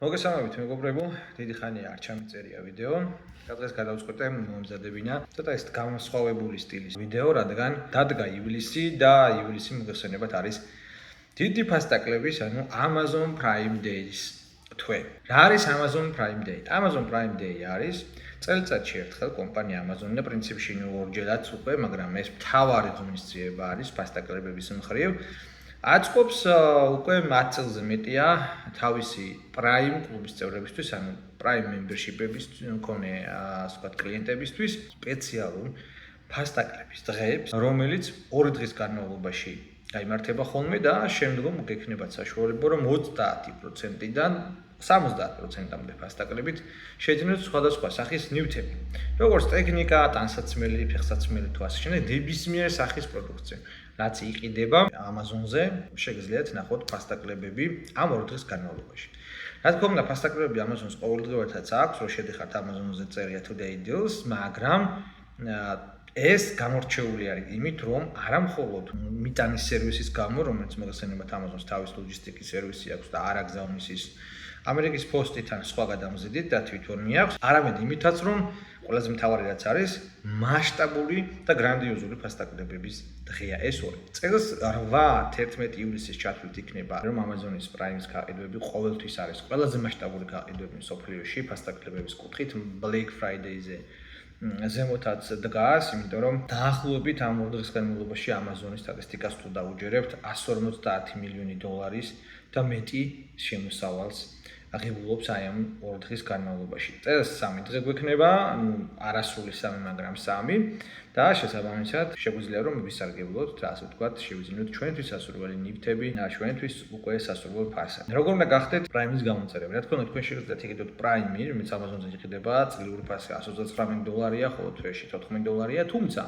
მოგესალმებით მეგობრებო, დიდი ხანია არ ჩამიწერია ვიდეო. დღეს გადავწყვიტე მომზადებინა ცოტა ის გამოსხავებული სტილის ვიდეო, რადგან დადგა ივლისი და ივლისი მოგესალმებით არის დიდი ფასტაკლების, ანუ Amazon Prime Days თვე. რა არის Amazon Prime Day? Amazon Prime Day არის წელიწადში ერთხელ კომპანია Amazon-ი პრინციპში ორჯერაც უკვე, მაგრამ ეს მთავარი ღონისძიება არის ფასტაკლებების მხრივ. აწყობს უკვე 10 წელზე მეტია თავისი Prime კლუბის წევრებისთვის, ანუ Prime membership-ების მქონე ასე ვთქვათ კლიენტებისთვის სპეციალურ ფასტაკლების დღეებს, რომელიც 2 დღის განმავლობაში გაიმართება ხოლმე და შემდგომ გექნებათ საშუალება, რომ 30%-დან 70%-მდე ფასტაკლებით შეძინოთ სხვადასხვა სახის ნივთები, როგორც ტექნიკა, ტანსაცმელი, ფეხსაცმელი თუ ასე შემდეგ, ნებისმიერ სახის პროდუქცია. რაც იყიდება Amazon-ზე, შეგიძლიათ ნახოთ ფასტაკლებები ამ 2 დღის განმავლობაში. რა თქმა უნდა, ფასტაკლებები Amazon-ს ყოველდღიურადაც აქვს, რომ შედიხართ Amazon-ზე წერია Today Deals, მაგრამ ეს გამორჩეული არის იმით, რომ არა მხოლოდ მიტანის სერვისის გამო, რომელიც მოგესალმებით Amazon-ს თავის ლოჯისტიკის სერვისი აქვს და არ აგზავნის ის ამერიკის პოსტიდან სხვა გადამზიდით და თვითონ მიაქვს, არამედ იმითაც, რომ ყველაზე მთავარი რაც არის, მასშტაბური და გრანდიოზული ფასტაკლებების დღეა ეს ორი. წელს 8-11 ივლისის ჩათვლით იქნება, რომ Amazon-ის Prime-ის გაყიდვები ყოველთვის არის ყველაზე მასშტაბური გაყიდვები მსოფლიოში ფასტაკლებების კუთხით Black Friday-ზე ზემოთაც დგას, იმიტომ რომ დაახლოებით ამ 2 დღის განმავლობაში Amazon-ის სტატისტიკას თუ დაუჯერებთ, $150 მილიონი და მეტი შემოსავალს აღებულობს აი ამ 2 დღის განმავლობაში. წელს 3 დღე გვექნება, არასრული 3, მაგრამ 3 და შესაბამისად შეგვიძლია რომ ვისარგებლოთ, ასე ვთქვათ, შევიძინოთ ჩვენთვის სასურველი ნივთები და ჩვენთვის უკვე სასურველ ფასად. როგორ უნდა გახდეთ Prime-ის გამომწერები? რა თქმა უნდა, თქვენ შეგიძლიათ იყიდოთ Prime-ი, რომელიც Amazon-ზე იყიდება, წლიური ფასი $129, ხოლო თვეში $14, თუმცა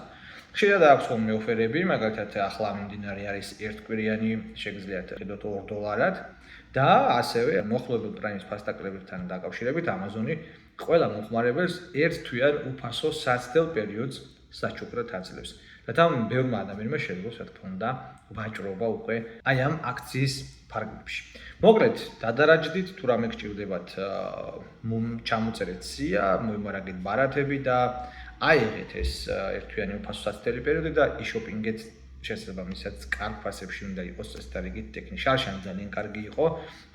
ხშირად აქვს ხოლმე ოფერები, მაგალითად ახლა მიმდინარე არის ერთკვირიანი, შეგიძლიათ იყიდოთ $2 და ასევე მოხლებილ Prime-ის ფასტაკლებებთან დაკავშირებით Amazon-ი ყველა მომხმარებელს ერთ თვიან უფასო საცდელ პერიოდს საჩუქრად აძლევს. რათა ბევრმა ადამიანმა შეძლოს, რა თქმა უნდა, ვაჭრობა უკვე აი ამ აქციის ფარგლებში. მოკლედ, დადარაჯდით, თუ რამე გჭირდებათ, ჩამოწერეთ სია, მოიმარაგეთ ბარათები და აიღეთ ეს ერთთვიანი უფასო საცდელი პერიოდი და იშოპინგეთ შესაბამისად კარგ ფასებში უნდა იყოს წესდარიგით ტექნიკა. შარშანი ძალიან კარგი იყო,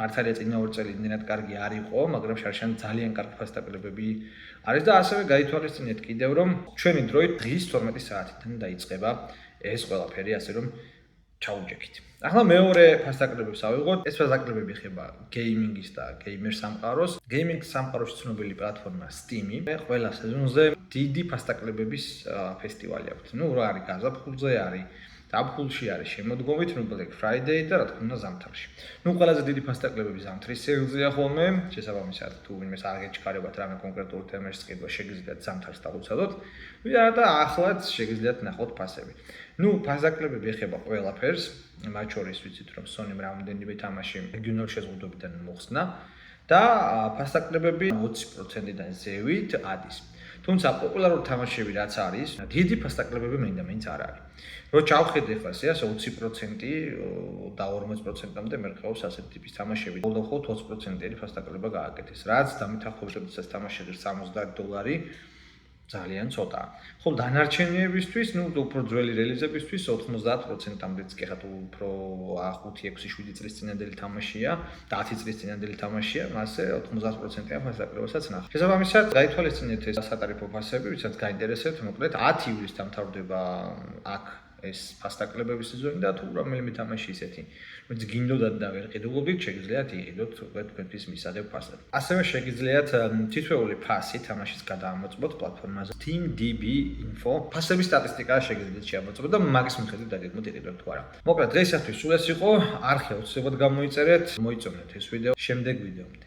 მართალია წინა 2 წელი იმდენად კარგი არ იყო, მაგრამ შარშანი ძალიან კარგი ფასტაკლებები არის და ასევე გაითვალისწინეთ კიდევ, რომ ჩვენი დროით დღის 12 საათიდან დაიწყება ეს ყველაფერი, ასე რომ ჩაუჯექით. ახლა მეორე ფასტაკლებებს ავიღოთ. ეს ფასტაკლებები ეხება გეიმინგის და გეიმერ სამყაროს. გეიმინგ სამყაროში ცნობილი პლატფორმა Steam-ი ყველა სეზონზე დიდი ფასტაკლებების ფესტივალი აქვს. რა არის გაზაფხულზე არის დაფხულში არის შემოდგომით, Black Friday და რა თქმა უნდა ზამთარში. ყველაზე დიდი ფასტაკლებები ზამთრის სეილზეა ხოლმე, შესაბამისად თუ ვინმეს არ გეჩქარებათ რამე კონკრეტულ თემაში წკიდვა, შეგიძლიათ ზამთარს დავუცადოთ. და ახლაც შეგიძლიათ ნახოთ ფასები. ფასტაკლებები ეხება ყველაფერს, მათ შორის ვიცით რომ Sony-მ რამდენიმე თამაში რეგიონალ შეზღუდვებიდან მოხსნა და ფასტაკლებები 20%-დან ზევით ადის. თუმცა პოპულარული თამაშები რაც არის, დიდი ფასტაკლებები მაინც არ არის. რო ჩავხედე ხა ეს 20% და 40%-მდე მერყეობს ასეთი ტიპის თამაშები. მხოლოდ 20%-იანი ფასტაკლება გააკეთეს, რაც დამეთანხმებით როდესაც თამაშები $70 ძალიან ცოტაა. ხოლო დანარჩენებისთვის, უფრო ძველი რელიზებისთვის 90%-მდეც კი ხა თუ უფრო 5-6-7 წლის წინანდელი თამაშია და 10 წლის წინანდელი თამაშია, მასე 90%-იან ფასტაკლებასაც ნახავთ. შესაბამისად, გაითვალისწინეთ ეს სატარიფო ფასები, ვისაც გაინტერესებთ, მოკლედ 10 ივლისს დამთავრდება აქ ეს ფასტაკლებების სეზონი და თუ რომელიმე თამაში ისეთი, რომელიც გინდოდათ და ვერ ყიდულობდით, შეგიძლიათ იყიდოთ თქვენთვის მისაღებ ფასად. ასევე შეგიძლიათ თითოეული ფასი თამაშის გადაამოწმოთ პლატფორმაზე TeamDB Info. ფასების სტატისტიკა შეგიძლიათ შეამოწმოთ და მაგის მიხედვით დაგეგმოთ იყიდოთ თუ არა. მოკლედ, დღეისათვის სულ ეს იყო, არხი აუცილებლად გამოიწერეთ, მოიწონეთ ეს ვიდეო შემდეგ ვიდეომდე.